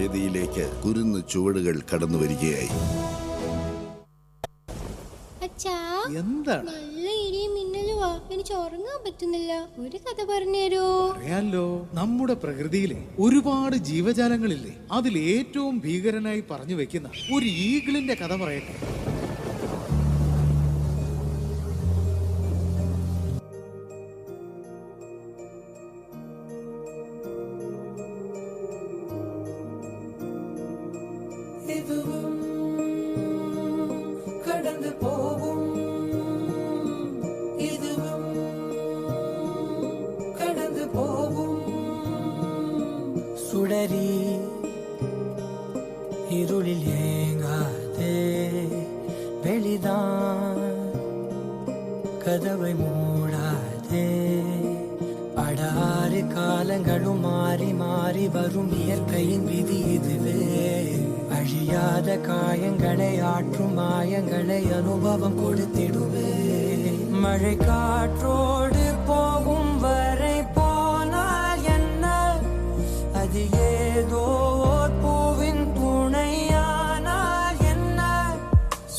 വേദിയിലേക്ക് കുരുന്ന് ചുവടുകൾ കടന്നു വരികയായി. എന്താണ്? നല്ല ഇടിയും മിന്നലുവാ, എനിക്ക് ഉറങ്ങാൻ പറ്റുന്നില്ല. ഒരു കഥ പറഞ്ഞുതരോ? അറിയാലോ, നമ്മുടെ പ്രകൃതിയിലെ ഒരുപാട് ജീവജാലങ്ങളില്ലേ, അതിൽ ഏറ്റവും ഭീകരനായി പറഞ്ഞു വെക്കുന്ന ഒരു ഈഗിളിന്റെ കഥ പറയട്ടെ. சுடரி இருளில் ஏங்காதே, வெளிதான் கதவை மூடாதே. படாறு காலங்களும் மாறி மாறி வரும் இயற்கையின் விதி இதுவே. அழியாத காயங்களை ஆற்றும் மாயங்களை அனுபவம் கொடுத்திடுவே. மழை காற்றோடு போகும் வரை போனால் என்ன, அது ஏதோ பூவின் துணையானால் என்ன.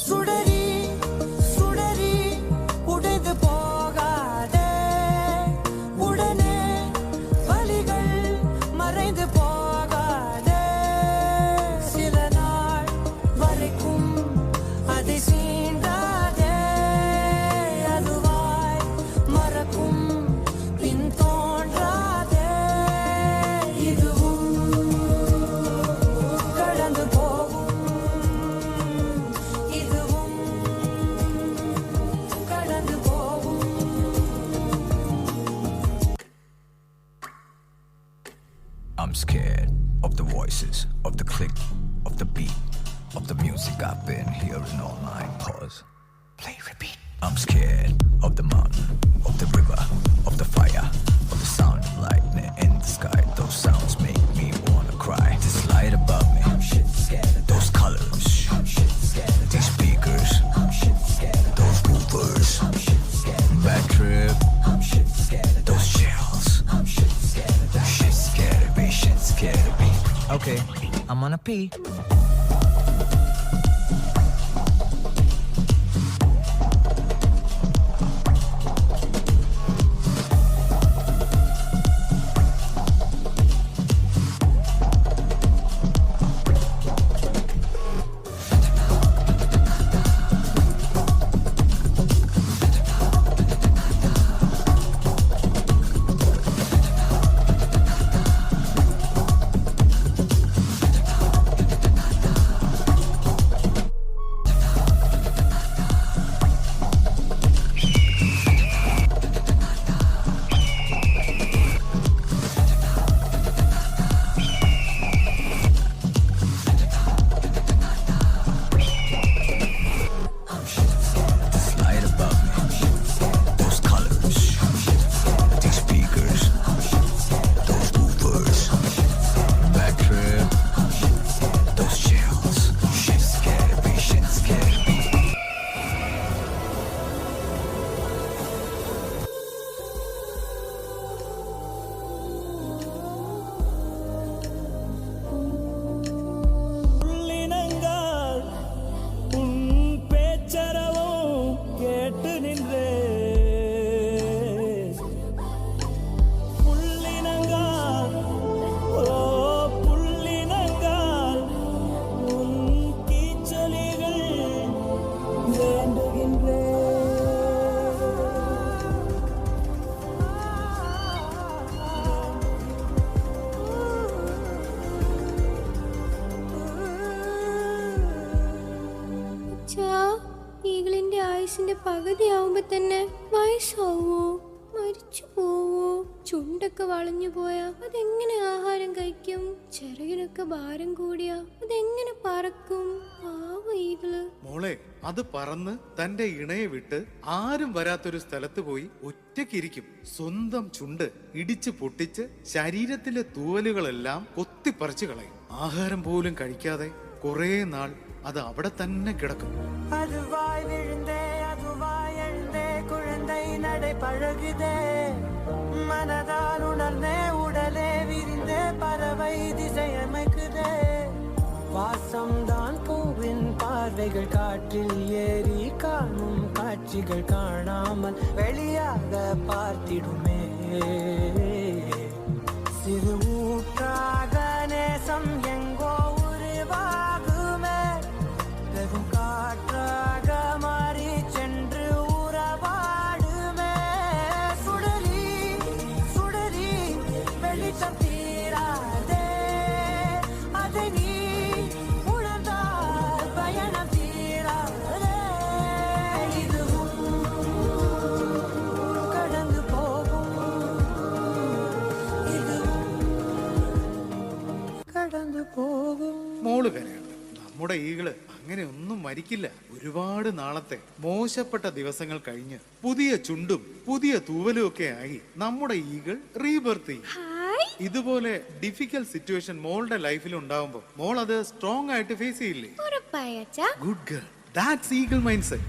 சுடரி சுடரி உடைந்து போகாதே, உடனே வலிகள் மறைந்து போகாதே. சில நாள் வரைக்கும் அதை சீண்டாதே, அதுவாய் மறக்கும் பின் தோன்றாதே. I'm scared of the voices, of the click, of the beat, of the music I've been hearing all night. Pause, play, repeat. I'm scared of the mountain, of the river, of the fire, of the sound of lightning in the sky. Those sounds make me wanna cry. This light above me, I'm shit scared. Those colors, I'm shit scared. These speakers, I'm shit scared. Those woofers, I'm shit scared. Bad trip, I'm shit scared. Those shells, I'm shit scared. Shit scared me, shit scared me. Okay, I'm gonna pee. വയസ്സിന്റെ പകുതിയാവുമ്പോ തന്നെ വയസ്സാവോ, മരിച്ചു പോവോ? ചുണ്ടൊക്കെ വളഞ്ഞു പോയാ അതെങ്ങനെ ആഹാരം കഴിക്കും? ചിറകിനൊക്കെ ഭാരം കൂടിയാ അതെങ്ങനെ പറക്കും? മോളെ, അത് പറന്ന് തന്റെ ഇണയെ വിട്ട് ആരും വരാത്തൊരു സ്ഥലത്ത് പോയി ഒറ്റയ്ക്കിരിക്കും. സ്വന്തം ചുണ്ട് ഇടിച്ചു പൊട്ടിച്ച് ശരീരത്തിലെ തൂവലുകളെല്ലാം കൊത്തിപ്പറിച്ചു കളയും. ആഹാരം പോലും കഴിക്കാതെ കുറെ നാൾ അത് അവിടെ തന്നെ കിടക്കും. அதுவாய் விழுந்தே அதுவாய் எழுந்தே குழந்தை நடை பழகுதே, மனதால் உணர்ந்தே உடலே விரிந்தே பறவை திசையமைக்குதே. வாசம்தான் பூவின் பார்வைகள் காற்றில் ஏறி காணும் காட்சிகள் காணாமல் வெளியாக பார்த்திடுமே சிறு ஊற்றாக நேசம் எங்கோ உருவாகுமே வெறும் காற்றாக மாறி சென்று உறவாடுமே சுடரி சுடரி வெளிச்சம் தீராதே அதை நீ உணர்ந்தால் பயணம் தீராதே இதுவும் கடந்து போகும் இதுவும் கடந்து പോകും മോള് കരയണ്ട. നമ്മുടെ ഈകള് അങ്ങനെ ഒന്നും മരിക്കില്ല. ഒരുപാട് നാളത്തെ മോശപ്പെട്ട ദിവസങ്ങൾ കഴിഞ്ഞ് പുതിയ ചുണ്ടും പുതിയ തൂവലും ഒക്കെ ആയി നമ്മുടെ ഈകൾ റീബർത്ത് ചെയ്യും. ഹായ്. ഇതുപോലെ ഡിഫിക്കൽട്ട് സിറ്റുവേഷൻ മോളുടെ ലൈഫിൽ ഉണ്ടാവുമ്പോ മോൾ അത് സ്ട്രോങ് ആയിട്ട് ഫേസ് ചെയ്യില്ലേ? ഉറപ്പായ അച്ഛാ. Good girl, that's eagle mind set.